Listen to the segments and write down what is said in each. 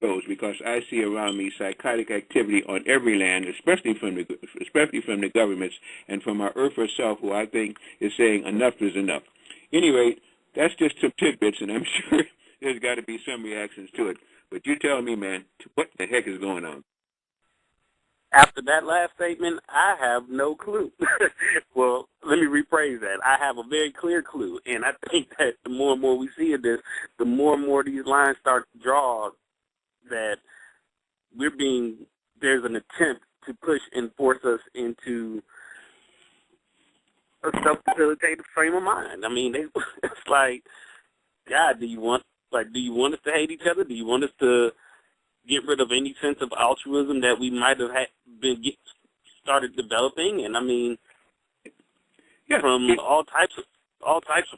goes, because I see around me psychotic activity on every land, especially from the governments and from our Earth herself, who I think is saying enough is enough. Anyway, that's just some tidbits, and I'm sure there's got to be some reactions to it. But you tell me, man, what the heck is going on? After that last statement, I have no clue. Well, let me rephrase that. I have a very clear clue, and I think that the more and more we see of this, the more and more these lines start to draw that there's an attempt to push and force us into a self-facilitated frame of mind. I mean, it's like, God, do you want us to hate each other? Do you want us to get rid of any sense of altruism that we might have started developing? And I mean, from all types of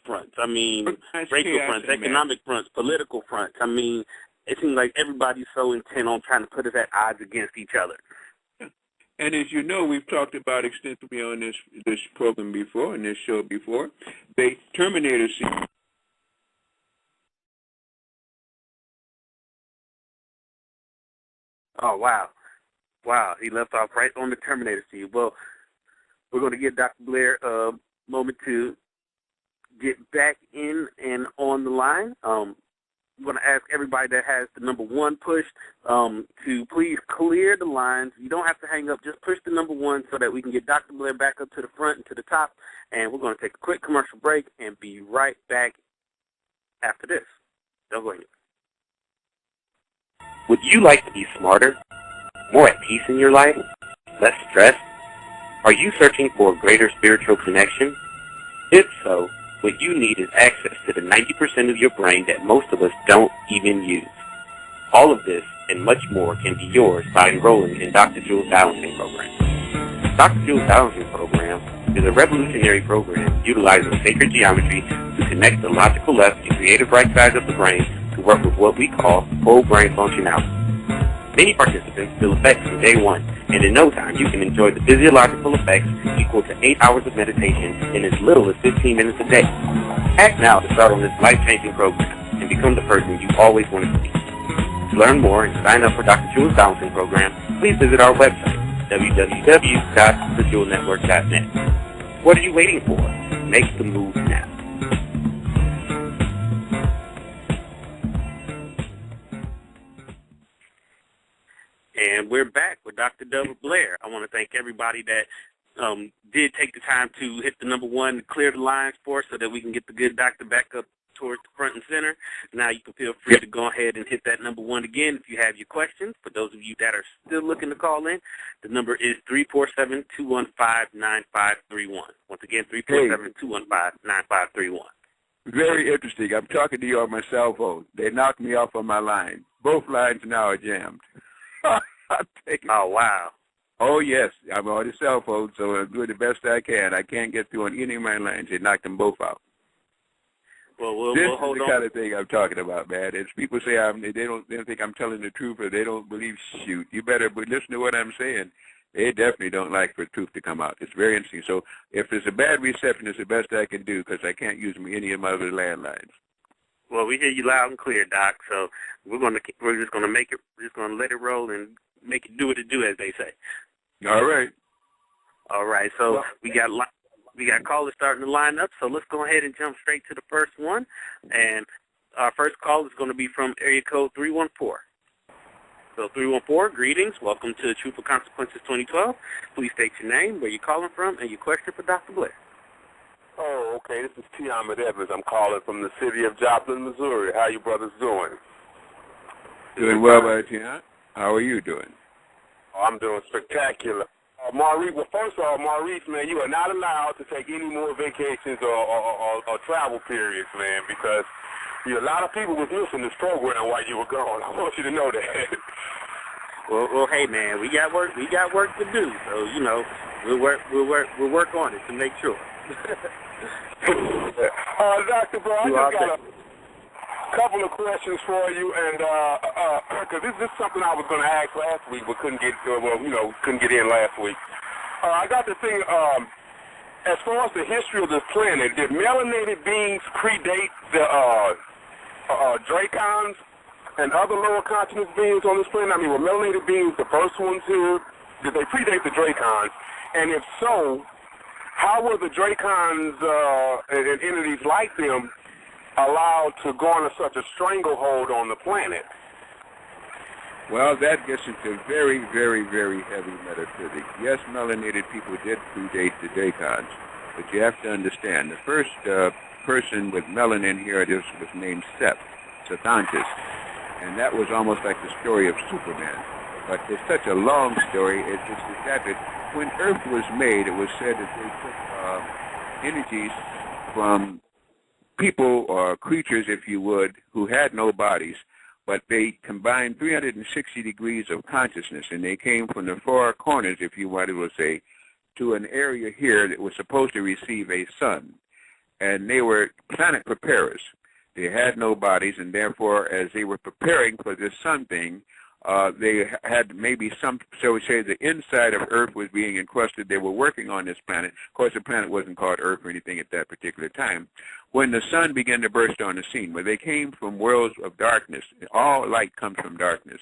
fronts. I mean, racial fronts, economic fronts, political fronts. I mean, it seems like everybody's so intent on trying to put us at odds against each other. And as you know, we've talked about extensively on this program before, and this show before, the Terminator scene. Oh, wow. Wow, he left off right on the Terminator scene. Well, we're going to give Dr. Blair a moment to get back in and on the line. I'm going to ask everybody that has the number 1 pushed to please clear the lines. You don't have to hang up. Just push the number 1 so that we can get Dr. Blair back up to the front and to the top. And we're going to take a quick commercial break and be right back after this. Don't go anywhere. Would you like to be smarter, more at peace in your life, less stressed? Are you searching for a greater spiritual connection? If so, what you need is access to the 90% of your brain that most of us don't even use. All of this and much more can be yours by enrolling in Dr. Jules' Balancing Program. Dr. Jules' Balancing Program is a revolutionary program utilizing sacred geometry to connect the logical left and creative right sides of the brain to work with what we call whole brain functionality. Many participants feel effects from day 1, and in no time you can enjoy the physiological effects equal to 8 hours of meditation in as little as 15 minutes a day. Act now to start on this life-changing program and become the person you always wanted to be. To learn more and sign up for Dr. Jules' Balancing Program, please visit our website, www.thejewelnetwork.net. What are you waiting for? Make the move now. And we're back with Dr. Delbert Blair. I want to thank everybody that did take the time to hit the number 1 to clear the lines for us so that we can get the good doctor back up towards the front and center. Now you can feel free to go ahead and hit that number 1 again if you have your questions. For those of you that are still looking to call in, the number is 347-215-9531. Once again, 347-215-9531. Very interesting. I'm talking to you on my cell phone. They knocked me off on my line. Both lines now are jammed. Oh, wow. Oh, yes. I'm on the cell phone, so I'm doing the best I can. I can't get through on any of my lines. They knocked them both out. Well, we'll this hold is the on. kind of thing I'm talking about, man. It's people say they don't think I'm telling the truth, or they don't believe. Shoot, you better listen to what I'm saying. They definitely don't like for truth to come out. It's very interesting. So if there's a bad reception, it's the best I can do because I can't use any of my other landlines. Well, we hear you loud and clear, Doc. So we're just gonna make it. We're just gonna let it roll and make it do what it do, as they say. All right. All right. So we got callers starting to line up. So let's go ahead and jump straight to the first one. And our first call is going to be from area code 314. So 314, greetings. Welcome to Truth or Consequences 2012. Please state your name, where you're calling from, and your question for Dr. Blair. Oh, okay. This is T. Ahmed Evans. I'm calling from the city of Joplin, Missouri. How you brothers doing? Doing well, Tiana. How are you doing? Oh, I'm doing spectacular. Maurice, well, first of all, Maurice, man, you are not allowed to take any more vacations or travel periods, man, because a lot of people was missing this program while you were gone. I want you to know that. Well, hey, man, we got work to do. So we'll work on it to make sure. Dr. Bro, I just got a couple of questions for you, and because this is something I was going to ask last week, but couldn't get in last week. I got to think, as far as the history of this planet, did melanated beings predate the Dracons? and other lower consciousness beings on this planet? I mean, were melanated beings the first ones here? Did they predate the Dracons? And if so, how were the Dracons and entities like them allowed to garner such a stranglehold on the planet? Well, that gets into very, very, very heavy metaphysics. Yes, melanated people did predate the Dracons, but you have to understand, the first person with melanin here was named Sethantis, and that was almost like the story of Superman. But it's such a long story. It's just that when Earth was made, it was said that they took energies from people or creatures, if you would, who had no bodies, but they combined 360 degrees of consciousness, and they came from the four corners, if you wanted to say, to an area here that was supposed to receive a sun. And they were planet preparers. They had no bodies, and therefore, as they were preparing for this sun thing, they had maybe some, so we say the inside of Earth was being encrusted. They were working on this planet. Of course, the planet wasn't called Earth or anything at that particular time. When the sun began to burst on the scene, where they came from worlds of darkness, all light comes from darkness.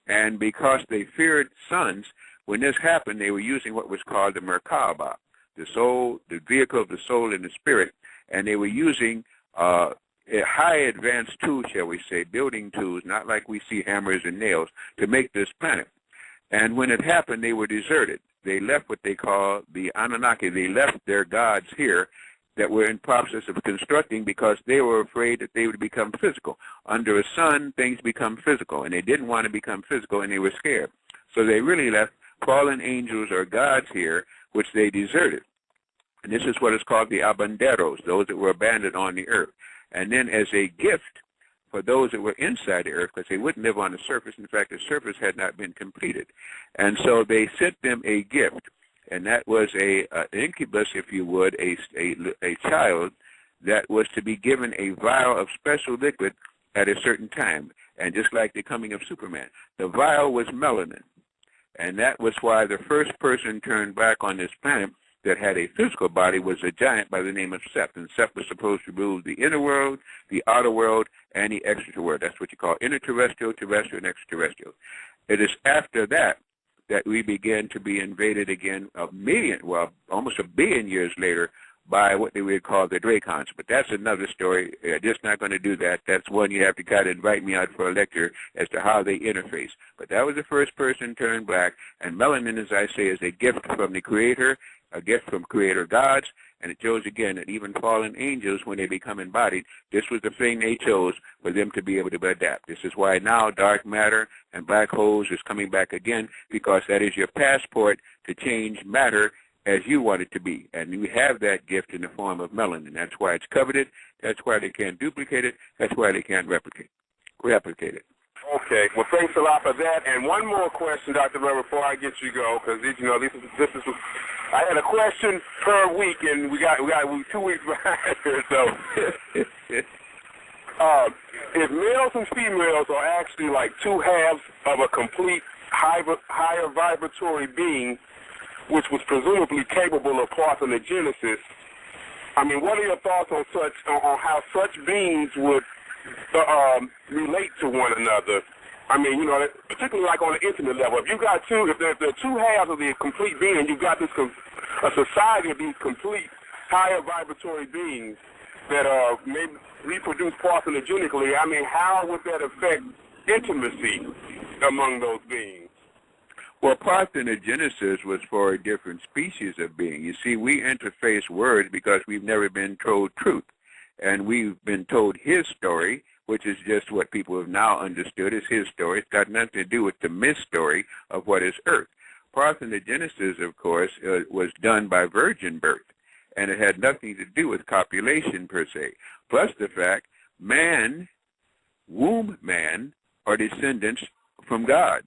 And because they feared suns, when this happened, they were using what was called the Merkaba, the soul, the vehicle of the soul and the spirit, and they were using a high advanced tool, shall we say, building tools, not like we see hammers and nails, to make this planet. And when it happened, they were deserted. They left what they call the Anunnaki. They left their gods here that were in process of constructing because they were afraid that they would become physical. Under a sun, things become physical, and they didn't want to become physical, and they were scared. So they really left fallen angels or gods here, which they deserted. And this is what is called the abanderos, those that were abandoned on the earth. And then as a gift for those that were inside the earth, because they wouldn't live on the surface. In fact, the surface had not been completed. And so they sent them a gift, and that was an incubus, if you would, a child that was to be given a vial of special liquid at a certain time. And just like the coming of Superman, the vial was melanin. And that was why the first person turned back on this planet that had a physical body was a giant by the name of Seth. And Seth was supposed to rule the inner world, the outer world, and the extraterrestrial world. That's what you call interterrestrial, terrestrial, and extraterrestrial. It is after that that we began to be invaded again almost a billion years later by what they would call the Dracons. But that's another story. Just not going to do that. That's one you have to kind of invite me out for a lecture as to how they interface. But that was the first person turned black, and melanin, as I say, is a gift from the Creator, a gift from Creator gods, and it shows again that even fallen angels, when they become embodied, this was the thing they chose for them to be able to adapt. This is why now dark matter and black holes is coming back again, because that is your passport to change matter as you want it to be. And we have that gift in the form of melanin. That's why it's coveted. That's why they can't duplicate it. That's why they can't replicate it. Okay. Well, thanks a lot for that. And one more question, Dr. Blair, before I get you go, because this is I had a question per week, and we 2 weeks behind here. So, if males and females are actually like two halves of a complete higher vibratory being, which was presumably capable of parthenogenesis, I mean, what are your thoughts on how such beings would relate to one another? I mean, particularly like on an intimate level. If you got if there are two halves of the complete being, you've got a society of these complete higher vibratory beings that may reproduce parthenogenically. I mean, how would that affect intimacy among those beings? Well, parthenogenesis was for a different species of being. You see, we interface words because we've never been told truth. And we've been told his story, which is just what people have now understood is his story. It's got nothing to do with the myth story of what is Earth. Parthenogenesis, of course, was done by virgin birth, and it had nothing to do with copulation per se. Plus the fact, womb man, are descendants from God.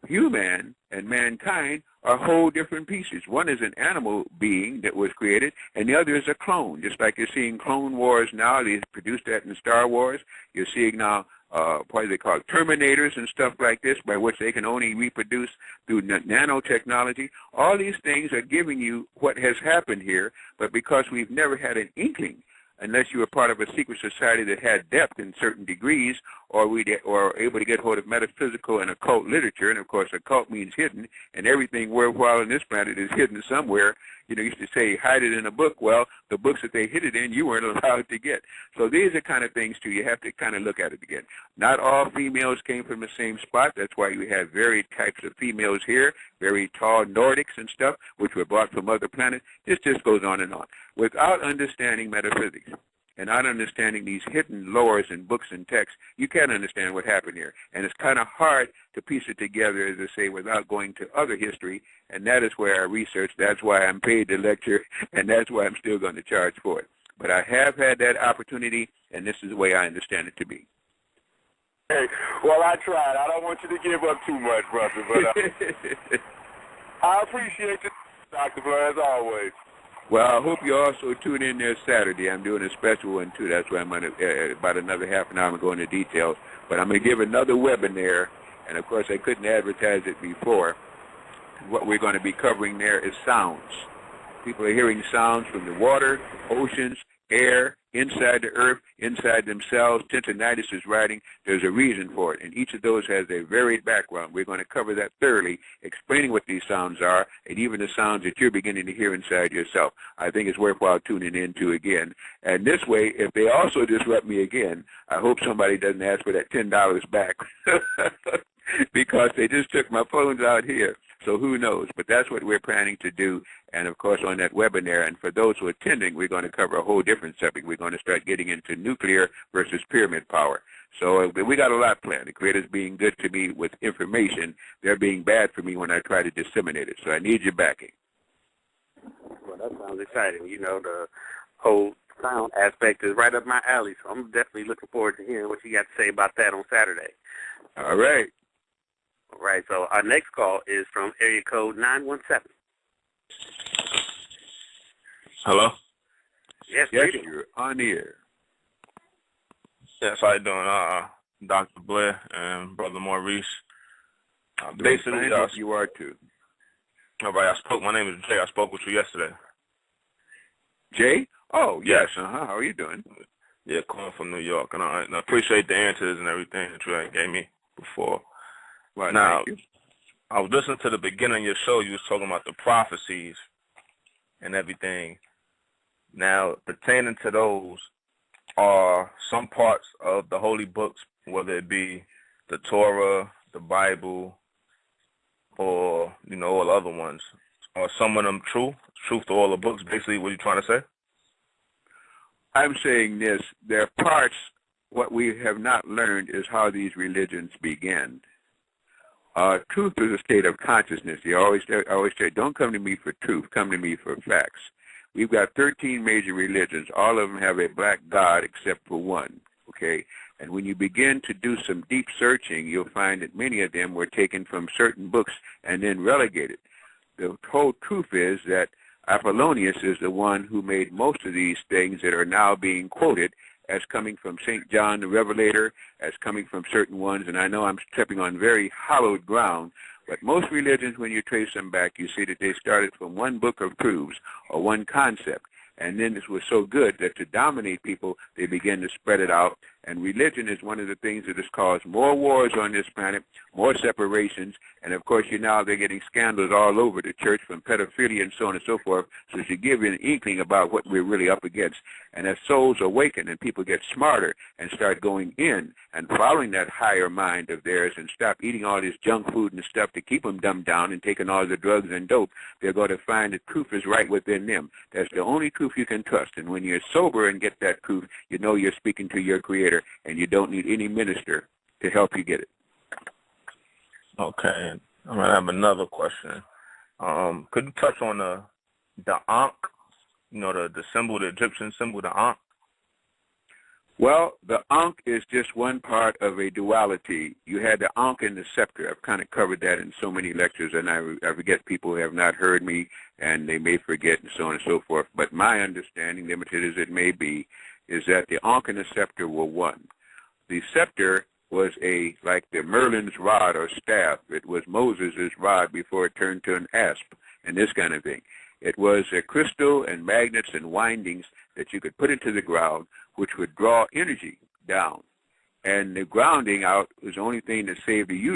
Human and mankind are whole different pieces. One is an animal being that was created, and the other is a clone. Just like you're seeing Clone Wars now, they produced that in Star Wars. You're seeing now what they call Terminators and stuff like this, by which they can only reproduce through nanotechnology. All these things are giving you what has happened here, but because we've never had an inkling, unless you were part of a secret society that had depth in certain degrees, or we are able to get hold of metaphysical and occult literature. And of course, occult means hidden, and everything worthwhile on this planet is hidden somewhere. You know, used to say hide it in a book. Well, the books that they hid it in, you weren't allowed to get. So these are kind of things too. You have to kind of look at it again. Not all females came from the same spot. That's why you have varied types of females here, very tall Nordics and stuff, which were brought from other planets. This just goes on and on. Without understanding metaphysics and not understanding these hidden lores in books and texts, you can't understand what happened here. And it's kind of hard to piece it together, as I say, without going to other history, and that is where I research. That's why I'm paid to lecture, and that's why I'm still going to charge for it. But I have had that opportunity, and this is the way I understand it to be. Hey, well, I tried. I don't want you to give up too much, brother, but I appreciate you, Dr. Blair, as always. Well, I hope you also tune in there Saturday. I'm doing a special one, too. That's why I'm going to, about another half an hour, I'm going to go into details. But I'm going to give another webinar, and, of course, I couldn't advertise it before. What we're going to be covering there is sounds. People are hearing sounds from the water, oceans, air, inside the earth, inside themselves. Tinnitus is writing. There's a reason for it, and each of those has a varied background. We're going to cover that thoroughly, explaining what these sounds are, and even the sounds that you're beginning to hear inside yourself. I think it's worthwhile tuning into again. And this way, if they also disrupt me again, I hope somebody doesn't ask for that $10 back because they just took my phones out here. So who knows? But that's what we're planning to do. And, of course, on that webinar, and for those who are attending, we're going to cover a whole different subject. We're going to start getting into nuclear versus pyramid power. So we got a lot planned. The Creator's being good to me with information. They're being bad for me when I try to disseminate it. So I need your backing. Well, that sounds exciting. You know, the whole sound aspect is right up my alley. So I'm definitely looking forward to hearing what you got to say about that on Saturday. All right. All right, so our next call is from area code 917. Hello? Yes, You're on the air. Yes, how you doing, Dr. Blair and Brother Maurice? Basically, you are too. All right, my name is Jay. I spoke with you yesterday. Jay? Oh, yes. How are you doing? Yeah, calling from New York. And I appreciate the answers and everything that you gave me before. Well, now, thank you. I was listening to the beginning of your show. You was talking about the prophecies and everything. Now, pertaining to those are some parts of the holy books, whether it be the Torah, the Bible, or, you know, all the other ones. Are some of them truth to all the books, basically what you're trying to say? I'm saying this. There are parts, what we have not learned is how these religions began. Truth is a state of consciousness. I always say, don't come to me for truth, come to me for facts. We've got 13 major religions. All of them have a black god except for one, okay? And when you begin to do some deep searching, you'll find that many of them were taken from certain books and then relegated. The whole truth is that Apollonius is the one who made most of these things that are now being quoted as coming from St. John the Revelator, as coming from certain ones, and I know I'm stepping on very hallowed ground, but most religions, when you trace them back, you see that they started from one book of truths or one concept, and then this was so good that to dominate people, they began to spread it out, and religion is one of the things that has caused more wars on this planet, more separations, and of course, they're getting scandals all over the church from pedophilia and so on and so forth, so to give you an inkling about what we're really up against. And as souls awaken and people get smarter and start going in and following that higher mind of theirs and stop eating all this junk food and stuff to keep them dumbed down and taking all the drugs and dope, they're going to find that truth is right within them. That's the only truth you can trust. And when you're sober and get that truth, you know you're speaking to your Creator, and you don't need any minister to help you get it. Okay. I'm going to have another question. Could you touch on the Ankh, you know, the symbol, the Egyptian symbol, the Ankh? Well, the Ankh is just one part of a duality. You had the Ankh and the scepter. I've kind of covered that in so many lectures, and I forget people who have not heard me, and they may forget and so on and so forth. But my understanding, limited as it may be, is that the Ankh and the scepter were one. The scepter was like the Merlin's rod or staff. It was Moses' rod before it turned to an asp and this kind of thing. It was a crystal and magnets and windings that you could put into the ground, which would draw energy down. and the grounding out was the only thing that saved the youth.